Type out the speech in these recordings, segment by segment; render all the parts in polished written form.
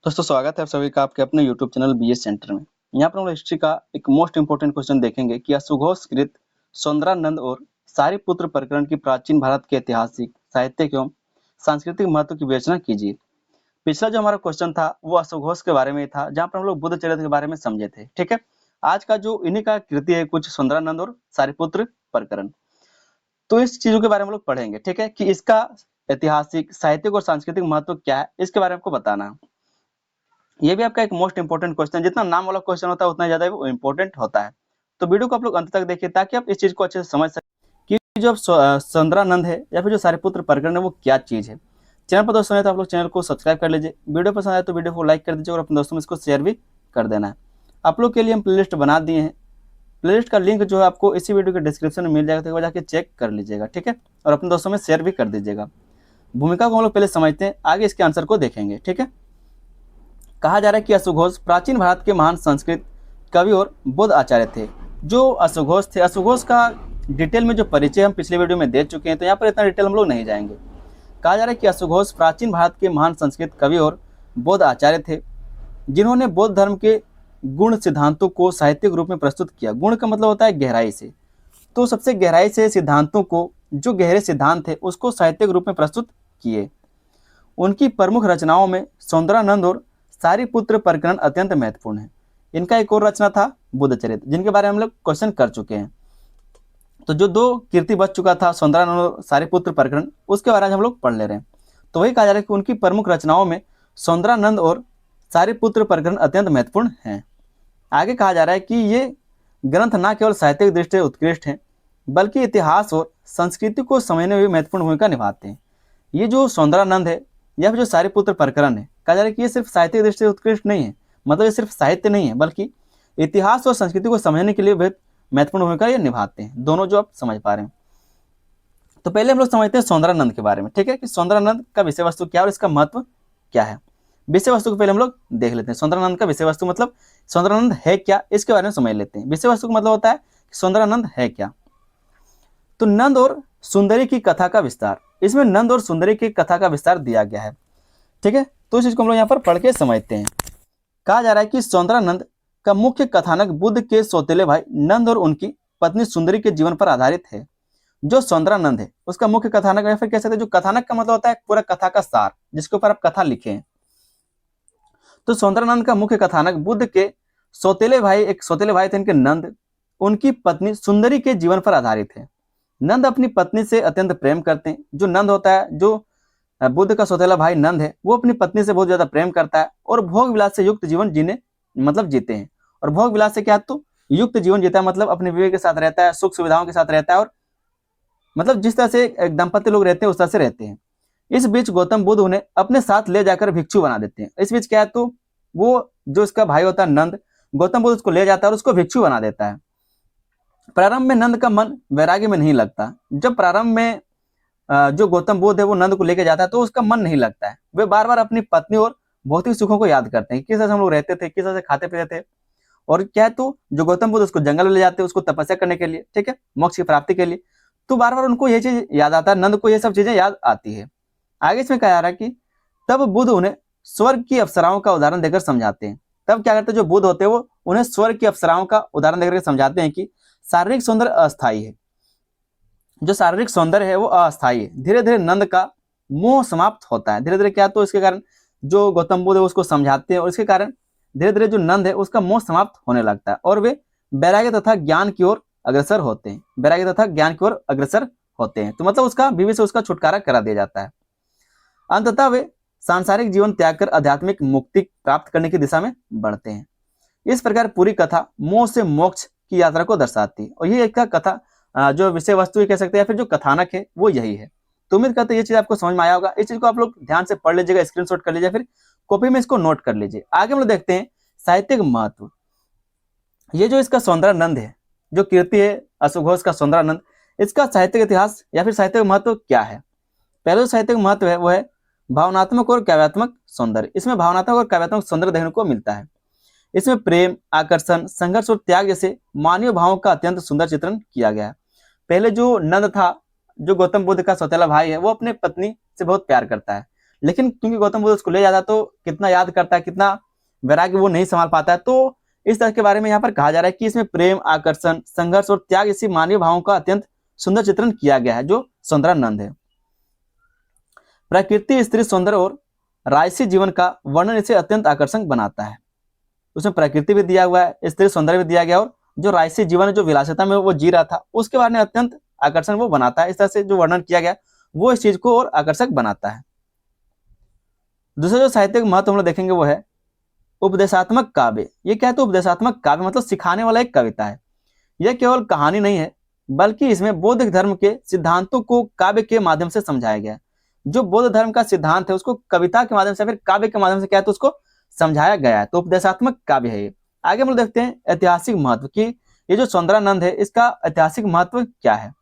दोस्तों स्वागत है आप सभी का आपके अपने YouTube चैनल बीएस सेंटर में। यहाँ पर हम लोग हिस्ट्री का एक मोस्ट इंपोर्टेंट क्वेश्चन देखेंगे कि अश्वघोष कृत सौंदरानंद और सारीपुत्र प्रकरण की प्राचीन भारत के ऐतिहासिक, साहित्यिक एवं सांस्कृतिक महत्व की विवेचना कीजिए। पिछला जो हमारा क्वेश्चन था वो अश्वघोष के बारे में था, जहाँ पर हम लोग बुद्ध चरित्र के बारे में समझे थे। ठीक है, आज का जो इन्हीं का कृति है कुछ सौंदरानंद और सारीपुत्र प्रकरण, तो इस चीजों के बारे में हम लोग पढ़ेंगे। ठीक है, कि इसका ऐतिहासिक, साहित्यिक और सांस्कृतिक महत्व क्या है, इसके बारे में आपको बताना है। ये भी आपका एक मोस्ट इंपोर्टेंट क्वेश्चन है। जितना नाम वाला क्वेश्चन होता है उतना ज्यादा वो इंपोर्टेंट होता है। तो वीडियो को आप लोग अंत तक देखिए ताकि आप इस चीज को अच्छे से समझ सकें कि जो सौंदरानंद है या फिर जो सारीपुत्र प्रकरण है वो क्या चीज है। चैनल पर दोस्तों है तो आप लोग चैनल को सब्सक्राइब कर लीजिए, वीडियो पसंद आए तो वीडियो को लाइक कर दीजिए और अपने दोस्तों में इसको शेयर भी कर देना है। आप लोग के लिए हम प्लेलिस्ट बना दिए हैं, प्लेलिस्ट का लिंक जो है आपको इसी वीडियो के डिस्क्रिप्शन में मिल जाएगा, तो जाके चेक कर लीजिएगा। ठीक है, और अपने दोस्तों में शेयर भी कर दीजिएगा। भूमिका को हम लोग पहले समझते हैं, आगे इसके आंसर को देखेंगे। ठीक है, कहा जा रहा है कि अश्वघोष प्राचीन भारत के महान संस्कृत कवि और बौद्ध आचार्य थे। जो अश्वघोष थे, अश्वघोष का डिटेल में जो परिचय हम पिछले वीडियो में दे चुके हैं, तो यहाँ पर इतना डिटेल हम लोग नहीं जाएंगे। कहा जा रहा है कि अश्वघोष प्राचीन भारत के महान संस्कृत कवि और बौद्ध आचार्य थे, जिन्होंने बौद्ध धर्म के गुण सिद्धांतों को साहित्यिक रूप में प्रस्तुत किया। गुण का मतलब होता है गहराई से, तो सबसे गहराई से सिद्धांतों को, जो गहरे सिद्धांत थे उसको साहित्यिक रूप में प्रस्तुत किए। उनकी प्रमुख रचनाओं में सौंदरानंद और सारीपुत्र प्रकरण अत्यंत महत्वपूर्ण है। इनका एक और रचना था बुद्ध चरित्र, जिनके बारे में हम लोग क्वेश्चन कर चुके हैं। तो जो दो कीर्ति बच चुका था सौंदरानंद और सारीपुत्र प्रकरण, उसके बारे में हम लोग पढ़ ले रहे हैं। तो वही कहा जा रहा है कि उनकी प्रमुख रचनाओं में सौंदरानंद और सारीपुत्र प्रकरण अत्यंत महत्वपूर्ण है। आगे कहा जा रहा है कि ये ग्रंथ न केवल साहित्यिक दृष्टि से उत्कृष्ट हैं, बल्कि इतिहास और संस्कृति को समझने में भी महत्वपूर्ण भूमिका निभाते हैं। ये जो सौंदरानंद है या फिर जो सारीपुत्र प्रकरण है, कहा जा रहा है कि ये सिर्फ साहित्यिक दृष्टि से उत्कृष्ट नहीं है, मतलब ये सिर्फ साहित्य नहीं है, बल्कि इतिहास और संस्कृति को समझने के लिए बहुत महत्वपूर्ण भूमिका ये निभाते हैं। दोनों जो आप समझ पा रहे हैं। तो पहले हम लोग समझते हैं सौंदरानंद के बारे में। ठीक है, कि सौंदरानंद का विषय वस्तु क्या है और इसका महत्व क्या है। विषय वस्तु को पहले हम लोग देख लेते हैं। सौंदरानंद का विषय वस्तु मतलब सौंदरानंद है क्या, इसके बारे में समझ लेते हैं। विषय वस्तु का मतलब होता है कि सौंदरानंद है क्या। तो नंद और सुंदरी की कथा का विस्तार, इसमें नंद और सुंदरी की कथा का विस्तार दिया गया है। ठीक है, तो इस चीज को हम लोग यहाँ पर पढ़ के समझते हैं। कहा जा रहा है कि सौंदरानंद का मुख्य कथानक बुद्ध के सौतेले भाई नंद और उनकी पत्नी सुंदरी के जीवन पर आधारित है। जो सौंदरानंद है उसका मुख्य कथानक, या फिर कह सकते हैं जो कथानक का मतलब होता है पूरा कथा का सार, जिसके ऊपर आप कथा लिखे हैं। तो सौंदरानंद का मुख्य कथानक बुद्ध के सौतेले भाई, एक सौतेले भाई थे इनके नंद, उनकी पत्नी सुंदरी के जीवन पर आधारित है। नंद अपनी पत्नी से अत्यंत प्रेम करते हैं। जो नंद होता है, जो बुद्ध का सौतेला भाई नंद है, वो अपनी पत्नी से बहुत ज्यादा प्रेम करता है और भोग विलास से युक्त जीवन जीते हैं। और भोग विलास से क्या, तो युक्त जीवन जीता है, मतलब अपने बीवी के साथ रहता है, सुख सुविधाओं के साथ रहता है, और मतलब जिस तरह से एक दंपति लोग रहते हैं उस तरह से रहते हैं। इस बीच गौतम बुद्ध उन्हें अपने साथ ले जाकर भिक्षु बना देते हैं। इस बीच क्या है, तो वो जो इसका भाई होता है नंद, गौतम बुद्ध उसको ले जाता है और उसको भिक्षु बना देता है। प्रारंभ में नंद का मन वैराग्य में नहीं लगता। जब प्रारंभ में जो गौतम बुद्ध है वो नंद को लेके जाता है तो उसका मन नहीं लगता है। वे बार बार अपनी पत्नी और भौतिक सुखों को याद करते हैं, किस तरह से हम लोग रहते थे, किस तरह से खाते पीते थे। और क्या है, तो जो गौतम बुद्ध उसको जंगल में ले जाते हैं उसको तपस्या करने के लिए, ठीक है, मोक्ष की प्राप्ति के लिए। तो बार बार उनको ये चीज याद आता है, नंद को ये सब चीजें याद आती है। आगे इसमें कहा जा रहा है कि तब बुद्ध उन्हें स्वर्ग की अप्सराओं का उदाहरण देकर समझाते हैं। तब क्या करते हैं, जो बुद्ध होते हैं वो उन्हें स्वर्ग की अप्सराओं का उदाहरण देकर समझाते हैं कि शारीरिक सौंदर्य अस्थायी है। जो शारीरिक सौंदर्य है वो अस्थायी है। धीरे धीरे नंद का मोह समाप्त होता है। धीरे धीरे क्या, तो इसके कारण जो गौतम बुद्ध है उसको समझाते हैं और इसके कारण धीरे धीरे जो नंद है उसका मोह समाप्त होने लगता है और वे वैराग्य तथा ज्ञान की ओर अग्रसर होते हैं। वैराग्य तथा ज्ञान की ओर अग्रसर होते हैं, तो मतलब उसका बीवी से उसका छुटकारा करा दिया जाता है। अंततः वे सांसारिक जीवन त्याग कर आध्यात्मिक मुक्ति प्राप्त करने की दिशा में बढ़ते हैं। इस प्रकार पूरी कथा मोह से मोक्ष की यात्रा को दर्शाती है। और ये एक कथा जो विषय वस्तु कह सकते हैं या फिर जो कथानक है वो यही है। तो उम्मीद करते हैं ये चीज आपको समझ में आया होगा। इस चीज को आप लोग ध्यान से पढ़ लीजिएगा, स्क्रीनशॉट कर लीजिए, फिर कॉपी में इसको नोट कर लीजिए। आगे हम लोग देखते हैं साहित्यिक महत्व। ये जो इसका सौंदरानंद है, जो कीर्ति है अश्वघोष का सौंदरानंद, इसका साहित्यिक इतिहास या फिर साहित्यिक महत्व क्या है। पहले जो साहित्यिक महत्व है वो है भावनात्मक और काव्यात्मक सौंदर्य। इसमें भावनात्मक और काव्यात्मक सौंदर्य देखने को मिलता है। इसमें प्रेम, आकर्षण, संघर्ष और त्याग जैसे मानवीय भावों का अत्यंत सुंदर चित्रण किया गया है। पहले जो नंद था, जो गौतम बुद्ध का सौतेला भाई है, वो अपने पत्नी से बहुत प्यार करता है, लेकिन क्योंकि गौतम बुद्ध उसको ले जाता है तो कितना याद करता है, कितना वैराग्य वो नहीं संभाल पाता है। तो इस तरह के बारे में यहाँ पर कहा जा रहा है कि इसमें प्रेम, आकर्षण, संघर्ष और त्याग इसी मानवीय भावों का अत्यंत सुंदर चित्रण किया गया है, जो सौंदर्यानंद है। प्रकृति, स्त्री सौंदर्य और राजसी जीवन का वर्णन इसे अत्यंत आकर्षक बनाता है। उसमें प्रकृति भी दिया हुआ है, स्त्री सौंदर्य भी दिया गया, और जो राजसी जीवन, जो विलासिता में वो जी रहा था, उसके बारे में अत्यंत आकर्षण वो बनाता है। इस तरह से जो वर्णन किया गया वो इस चीज को और आकर्षक बनाता है। दूसरा जो साहित्यिक महत्व हम लोग देखेंगे वो है उपदेशात्मक काव्य। ये क्या है? तो उपदेशात्मक काव्य मतलब सिखाने वाला एक कविता है। यह केवल कहानी नहीं है, बल्कि इसमें बौद्ध धर्म के सिद्धांतों को काव्य के माध्यम से समझाया गया है। जो बौद्ध धर्म का सिद्धांत है उसको कविता के माध्यम से, फिर काव्य के माध्यम से क्या है तो उसको समझाया गया है। तो उपदेशात्मक काव्य है ये। आगे हम लोग देखते हैं ऐतिहासिक महत्व की, ये जो सौंदर्यानंद है इसका ऐतिहासिक महत्व क्या है।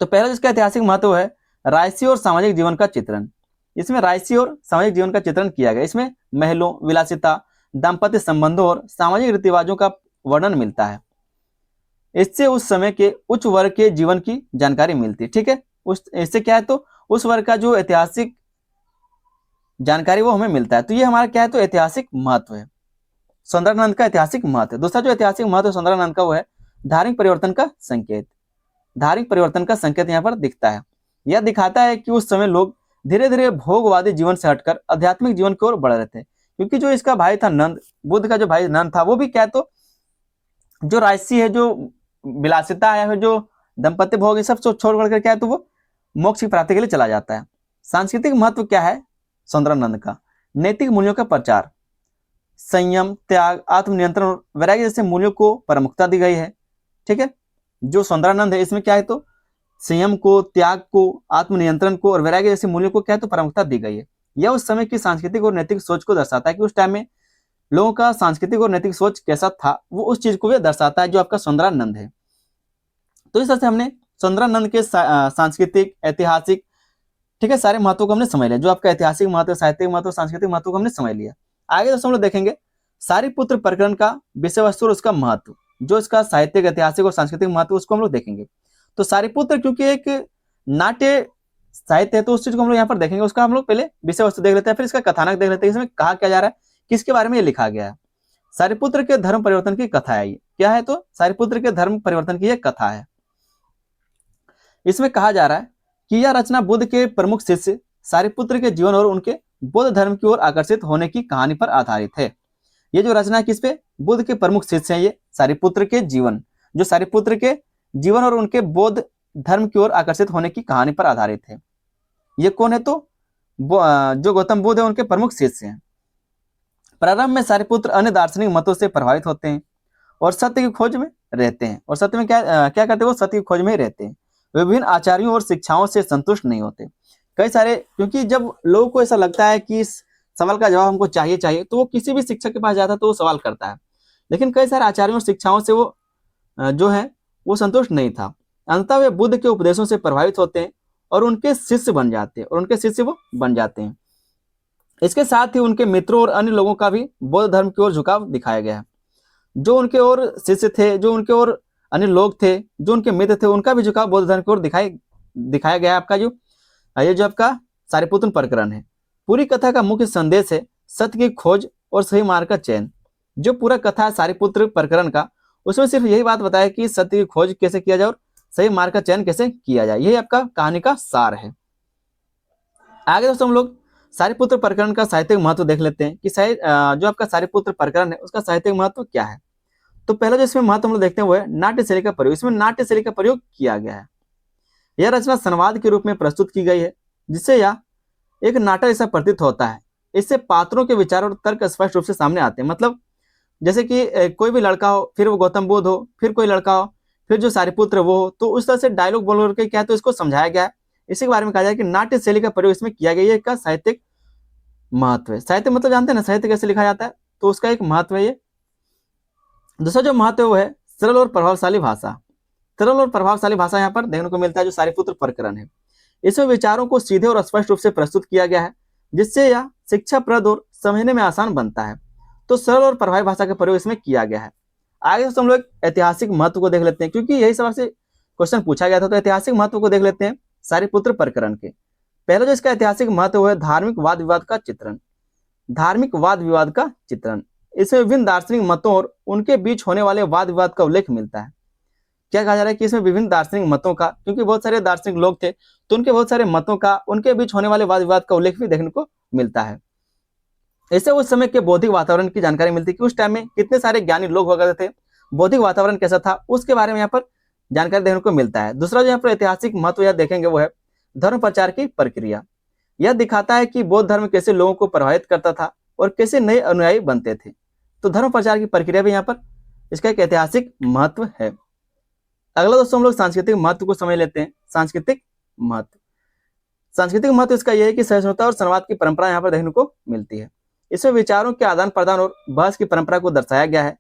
तो पहला जिसका ऐतिहासिक महत्व है राजसी और सामाजिक जीवन का चित्रण। इसमें राजसी और सामाजिक जीवन का चित्रण किया गया। इसमें महलों, विलासिता, दाम्पत्य संबंधों और सामाजिक रीति रिवाजों का वर्णन मिलता है। इससे उस समय के उच्च वर्ग के जीवन की जानकारी मिलती है। ठीक है, इससे क्या है तो उस वर्ग का जो ऐतिहासिक जानकारी वो हमें मिलता है। तो ये हमारा क्या है तो ऐतिहासिक महत्व है, सौंदर्यानंद का ऐतिहासिक महत्व है। दूसरा जो ऐतिहासिक महत्व सौंदर्यानंद का वो है धार्मिक परिवर्तन का संकेत। धार्मिक परिवर्तन का संकेत यहाँ पर दिखता है। यह दिखाता है कि उस समय लोग धीरे धीरे भोगवादी जीवन से हटकर आध्यात्मिक जीवन की ओर बढ़ रहे थे। क्योंकि जो इसका भाई था नंद, बुद्ध का जो भाई नंद था, वो भी क्या है तो जो राजसी है, जो विलासिता है, जो दंपत्य भोग, ये सब छोड़ करके क्या है तो वो मोक्ष की प्राप्ति के लिए चला जाता है। सांस्कृतिक महत्व क्या है सौंदर्यानंद का? नैतिक मूल्यों का प्रचार, संयम, त्याग, आत्मनियंत्रण और वैराग्य जैसे मूल्यों को प्रमुखता दी गई है। ठीक है, जो सौंदर्यानंद है इसमें क्या है तो संयम को, त्याग को, आत्मनियंत्रण को और वैराग्य जैसे मूल्यों को क्या है तो प्रमुखता दी गई है। यह उस समय की सांस्कृतिक और नैतिक सोच को दर्शाता है कि उस टाइम में लोगों का सांस्कृतिक और नैतिक सोच कैसा था, वो उस चीज को भी दर्शाता है जो आपका सौंदर्यानंद है। तो इस तरह से हमने सौंदर्यानंद के सांस्कृतिक, ऐतिहासिक, ठीक है, सारे महत्व को हमने समझ लिया। जो आपका ऐतिहासिक महत्व, साहित्यिक महत्व, सांस्कृतिक महत्व को हमने समझ लिया। आगे दोस्तों हम लोग देखेंगे सारीपुत्र प्रकरण का विषय वस्तु और उसका महत्व, जो इसका साहित्यिक, ऐतिहासिक और सांस्कृतिक महत्व उसको हम लोग देखेंगे। तो सारीपुत्र क्योंकि एक नाट्य साहित्य है तो उस चीज को हम लोग यहाँ पर देखेंगे। उसका हम लोग पहले विषय वस्तु देख लेते हैं, फिर इसका कथानक देख लेते हैं, इसमें कहा क्या जा रहा है, किसके बारे में ये लिखा गया है। सारीपुत्र के धर्म परिवर्तन की कथा है। ये क्या है तो सारीपुत्र के धर्म परिवर्तन की यह कथा है। इसमें कहा जा रहा है कि यह रचना बुद्ध के प्रमुख शिष्य सारीपुत्र के जीवन और उनके बौद्ध धर्म की ओर आकर्षित होने की कहानी पर आधारित है। ये जो रचना किस पे? बुद्ध के प्रमुख शिष्य हैं ये सारीपुत्र के जीवन, जो सारीपुत्र के जीवन और उनके बौद्ध धर्म की ओर आकर्षित होने की कहानी पर आधारित है। ये कौन है तो जो गौतम बुद्ध है उनके प्रमुख शिष्य हैं। प्रारंभ में सारीपुत्र अन्य दार्शनिक मतों से प्रभावित होते हैं और सत्य की खोज में रहते हैं। और सत्य में क्या करते हैं? वो सत्य की खोज में ही रहते हैं। विभिन्न आचार्यों और शिक्षाओं से संतुष्ट नहीं होते। कई सारे, क्योंकि जब लोगों को ऐसा लगता है कि इस सवाल का जवाब हमको चाहिए, तो वो किसी भी शिक्षक के पास जाता है तो वो सवाल करता है। लेकिन कई सारे आचार्यों और शिक्षाओं से वो जो है वो संतुष्ट नहीं था। अंततः वे बुद्ध के उपदेशों से प्रभावित होते हैं और उनके शिष्य बन जाते हैं। इसके साथ ही उनके मित्रों और अन्य लोगों का भी बौद्ध धर्म की ओर झुकाव दिखाया गया है। जो उनके और शिष्य थे, जो उनके और अन्य लोग थे, जो उनके मित्र थे, उनका भी झुकाव बौद्ध धर्म की ओर दिखाया गया है। आपका जो आपका सारीपुत्र प्रकरण है, पूरी कथा का मुख्य संदेश है सत्य की खोज और सही मार्ग का चयन। जो पूरा कथा है सारीपुत्र प्रकरण का, उसमें सिर्फ यही बात बताया कि सत्य की खोज कैसे किया जाए और सही मार्ग का चयन कैसे किया जाए। यही आपका कहानी का सार है। आगे दोस्तों हम लोग सारीपुत्र प्रकरण का साहित्यिक महत्व देख लेते हैं कि जो आपका सारीपुत्र प्रकरण है उसका साहित्यिक महत्व क्या है। तो पहला जो इसमें महत्व हम लोग देखते हैं वो है नाट्य शैली का प्रयोग। इसमें नाट्य शैली का प्रयोग किया गया है। यह रचना संवाद के रूप में प्रस्तुत की गई है, जिससे यह एक नाटक जैसा प्रतीत होता है। इससे पात्रों के विचार और तर्क स्पष्ट रूप से सामने आते हैं। मतलब जैसे कि कोई भी लड़का हो, फिर वो गौतम बुद्ध हो, फिर कोई लड़का हो, फिर जो सारीपुत्र वो हो, तो उस तरह से डायलॉग बोल करके क्या है तो इसको समझाया गया है। इसी के बारे में कहा जाए कि नाट्य शैली का प्रयोग इसमें किया गया है। इसका साहित्यिक महत्व है। साहित्य मतलब जानते हैं ना, साहित्य कैसे लिखा जाता है, तो उसका एक महत्व है ये। दूसरा जो महत्व है वो है सरल और प्रभावशाली भाषा। सरल और प्रभावशाली भाषा यहाँ पर देखने को मिलता है जो सारीपुत्र प्रकरण है। इसमें विचारों को सीधे और स्पष्ट रूप से प्रस्तुत किया गया है, जिससे यह शिक्षाप्रद और समझने में आसान बनता है। तो सरल और प्रभावी भाषा का प्रयोग इसमें किया गया है। आगे दोस्तों हम लोग ऐतिहासिक महत्व को देख लेते हैं, क्योंकि यही सबसे क्वेश्चन पूछा गया था। तो ऐतिहासिक महत्व को देख लेते हैं सारीपुत्र प्रकरण के। पहला जो इसका ऐतिहासिक महत्व है धार्मिक वाद विवाद का चित्रण। धार्मिक वाद विवाद का चित्रण, इसमें विभिन्न दार्शनिक मतों और उनके बीच होने वाले वाद विवाद का उल्लेख मिलता है। क्या कहा जा रहा है कि इसमें विभिन्न दार्शनिक मतों का, क्योंकि बहुत सारे दार्शनिक लोग थे तो उनके बहुत सारे मतों का, उनके बीच होने वाले वाद विवाद का उल्लेख भी देखने को मिलता है। इससे उस समय के बौद्धिक वातावरण की जानकारी मिलती है कि उस टाइम में कितने सारे ज्ञानी लोग हुआ करते थे, बौद्धिक वातावरण कैसा था, उसके बारे में यहाँ पर जानकारी देखने को मिलता है। दूसरा जो यहाँ पर ऐतिहासिक महत्व यह देखेंगे वो है धर्म प्रचार की प्रक्रिया। यह दिखाता है कि बौद्ध धर्म कैसे लोगों को प्रभावित करता था और कैसे नए अनुयायी बनते थे। तो धर्म प्रचार की प्रक्रिया भी यहाँ पर इसका एक ऐतिहासिक महत्व है। अगला दोस्तों हम लोग सांस्कृतिक महत्व को समझ लेते हैं। सांस्कृतिक महत्व, सांस्कृतिक महत्व इसका यह है कि सहिष्णुता और संवाद की परंपरा यहाँ पर देखने को मिलती है। इसमें विचारों के आदान प्रदान और बहस की परंपरा को दर्शाया गया है।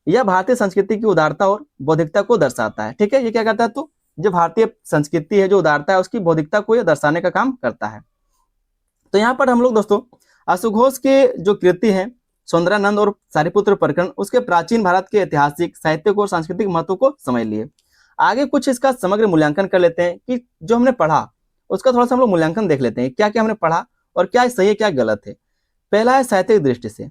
यह भारतीय संस्कृति की उदारता और बौद्धिकता को दर्शाता है। ठीक है, ये क्या करता है, तो जो भारतीय संस्कृति है, जो उदारता है, उसकी बौद्धिकता को यह दर्शाने का काम करता है। तो यहाँ पर हम लोग दोस्तों अशुघोष के जो कृति है सुंदरानंद और सारीपुत्र प्रकरण, उसके प्राचीन भारत के ऐतिहासिक, साहित्यिक और सांस्कृतिक महत्व को समझ लिए। आगे कुछ इसका समग्र मूल्यांकन कर लेते हैं कि जो हमने पढ़ा उसका थोड़ा सा हम लोग मूल्यांकन देख लेते हैं, क्या क्या हमने पढ़ा और क्या सही है क्या गलत है। पहला है साहित्यिक दृष्टि से,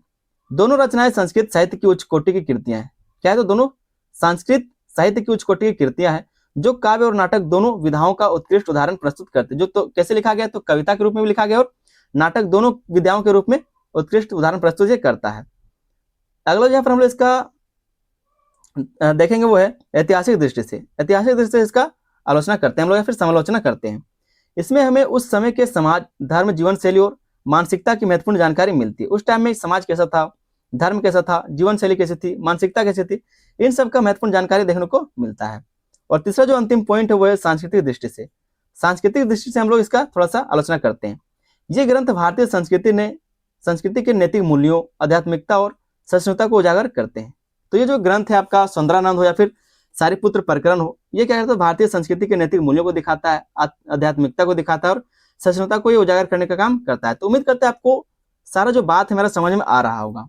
दोनों रचनाएं संस्कृत साहित्य की उच्च कोटि की कृतियां हैं। क्या है, तो दोनों संस्कृत साहित्य की उच्च कोटि की कृतियां हैं जो काव्य और नाटक दोनों विधाओं का उत्कृष्ट उदाहरण प्रस्तुत करते हैं। जो तो कैसे लिखा गया, तो कविता के रूप में भी लिखा गया और नाटक, दोनों विधाओं के रूप में उत्कृष्ट उदाहरण प्रस्तुत करता है। अगला जहाँ पर हम लोग इसका देखेंगे वो है ऐतिहासिक दृष्टि से। ऐतिहासिक दृष्टि से इसका आलोचना करते हैं हम लोग या फिर समालोचना करते हैं। इसमें हमें उस समय के समाज, धर्म, जीवन शैली और मानसिकता की महत्वपूर्ण जानकारी मिलती है। उस टाइम में समाज कैसा था, धर्म कैसा था, जीवन शैली कैसी थी, मानसिकता कैसी थी, इन सब का महत्वपूर्ण जानकारी देखने को मिलता है। और तीसरा जो अंतिम पॉइंट है वो है सांस्कृतिक दृष्टि से। सांस्कृतिक दृष्टि से हम लोग इसका थोड़ा सा आलोचना करते हैं। ये ग्रंथ भारतीय संस्कृति के नैतिक मूल्यों, आध्यात्मिकता और सहिष्णुता को उजागर करते हैं। तो ये जो ग्रंथ है आपका सुंदरानंद हो या फिर सारीपुत्र प्रकरण हो, ये क्या करता है, भारतीय संस्कृति के नैतिक मूल्यों को दिखाता है, आध्यात्मिकता को दिखाता है और सहिष्णुता को ये उजागर करने का काम करता है। तो उम्मीद करते हैं आपको सारा जो बात है मेरा समझ में आ रहा होगा।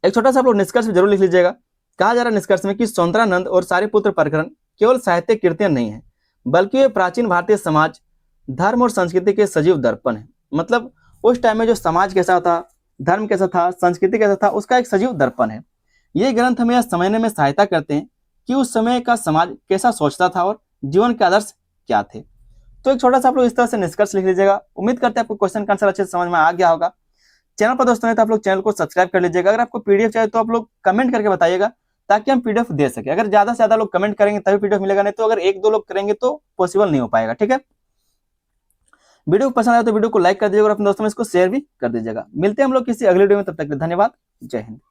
एक छोटा सा आप लोग निष्कर्ष जरूर लिख लीजिएगा। कहा जा रहा है निष्कर्ष में कि सुंदरानंद और सारीपुत्र प्रकरण केवल साहित्यिक कृतियां नहीं है, बल्कि वे प्राचीन भारतीय समाज, धर्म और संस्कृति के सजीव दर्पण है। मतलब उस टाइम में जो समाज कैसा था, धर्म कैसा था, संस्कृति कैसा था, उसका एक सजीव दर्पण है। ये ग्रंथ हमें यह समझने में सहायता करते हैं कि उस समय का समाज कैसा सोचता था और जीवन के आदर्श क्या थे। तो एक छोटा सा आप लोग इस तरह से निष्कर्ष लिख लीजिएगा। उम्मीद करते हैं आपको क्वेश्चन का आंसर अच्छे से समझ में आ गया होगा। चैनल पर दोस्तों है तो आप लोग चैनल को सब्सक्राइब कर लीजिएगा। अगर आपको पीडीएफ चाहिए तो आप लोग कमेंट करके बताइएगा ताकि हम पीडीएफ दे सके। अगर ज्यादा से ज्यादा लोग कमेंट करेंगे तभी पीडीएफ मिलेगा, नहीं तो अगर एक दो लोग करेंगे तो पॉसिबल नहीं हो पाएगा। ठीक है, वीडियो पसंद आया तो वीडियो को लाइक कर दीजिएगा और अपने दोस्तों में इसको शेयर भी कर दीजिएगा। मिलते हैं हम लोग किसी अगले वीडियो में, तब तक के लिए धन्यवाद। जय हिंद।